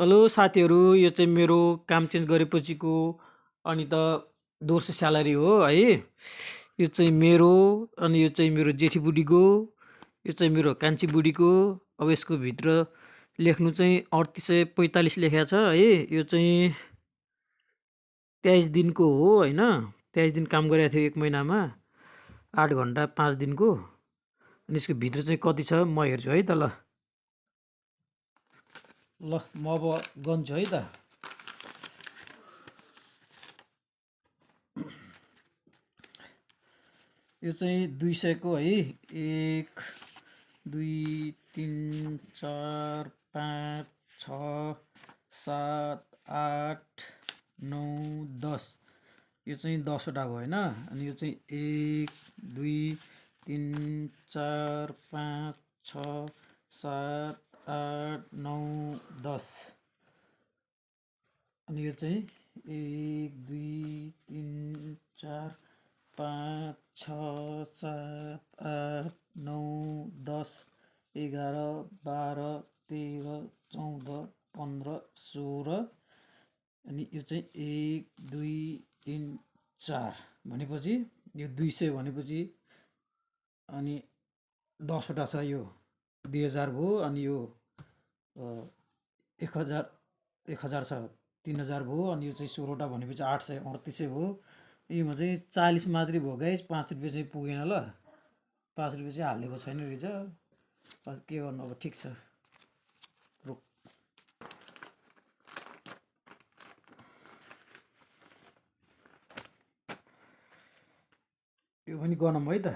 Hello साथीहरू, यो चाहिँ मेरो काम चेन्ज गरेपछिको अनि त दोस्रो स्यालेरी हो है। यो चाहिँ मेरो अनि यो चाहिँ मेरो जेठी बुढीको, यो चाहिँ मेरो कान्छी बुढीको। अब यसको भित्र लेख्नु चाहिँ 3845 लेखेको छ है। यो चाहिँ 23 दिनको हो होइन। 23 दिन काम गरेको थियो एक महिनामा, 8 घन्टा 5 दिनको। अनि यसको भित्र चाहिँ कति छ म हेर्छु है त। ल म अब गन्छु है त। यो चाहिँ 200 को है। 1 2 3 4 5 6 7 8 9 10। यो चाहिँ 10 वटा भयो होइन। अनि यो चाहिँ 1 2 3 4 5 6 7 8 9 10। अनि यो चाहिँ 1 2 3 4 5 6 7 8 9 10 11 12 13 14 15 16। अनि यो चाहिँ 1 2 3 4 भनेपछि यो 200 भनेपछि अनि 10 वटा छ। यो 2000 भयो। अनि यो 1000 छ 3000 भयो। अनि यो चाहिँ 16 वटा भनेपछि 838 भयो। योमा चाहिँ 40 मात्रै भयो गाइस, 5 रुपियाँ चाहिँ पुगेन। ल 5 रुपियाँ चाहिँ हालिदिएको छैन रहेछ। के गर्नु अब, ठिक छ रुक। यो पनि गनौँ है त।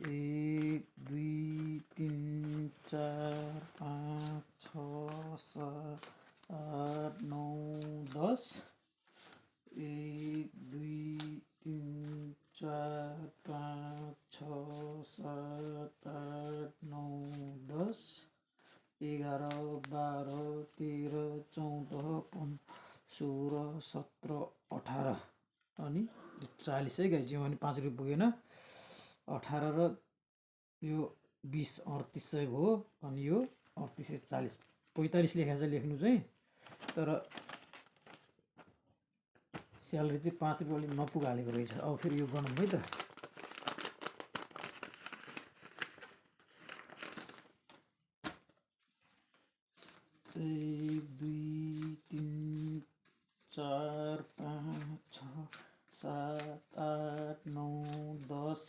1 2 3 4 5 6 7 8 9 10। 1 2 3 4 5 6 7 8 9 10 11 12 13 14 15 16 17 18। अनि 40 है गाइस। यो भने 5 रुपियाँ पुगेन। 18 र यो 20 3800 भयो। अनि यो 3840 45 लेखेको छ लेख्नु चाहिँ। तर स्यालेरी चाहिँ 5 रुपियाँ अलिक नपुग हालेको रहेछ। अब फेरि यो गरौँ है त। एक दुई तिन चार पाँच छ सात आठ नौ दस।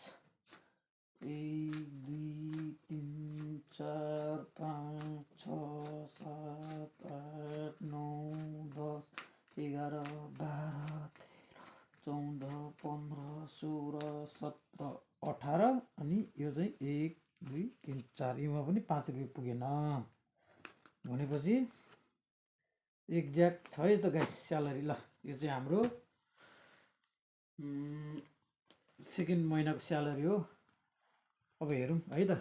1 2 3 4 5 6 7 8 9 10 11 12 13 14 15 16 17 18। अनि यो चाहिँ 1 2 3 4। योमा पनि 5 रुपियाँ पुगेन भनेपछि एक्ज्याक्ट छ है त गाइस स्यालेरी। ल यो चाहिँ हाम्रो सेकेन्ड महिनाको स्यालेरी हो। अब हेरौँ है त।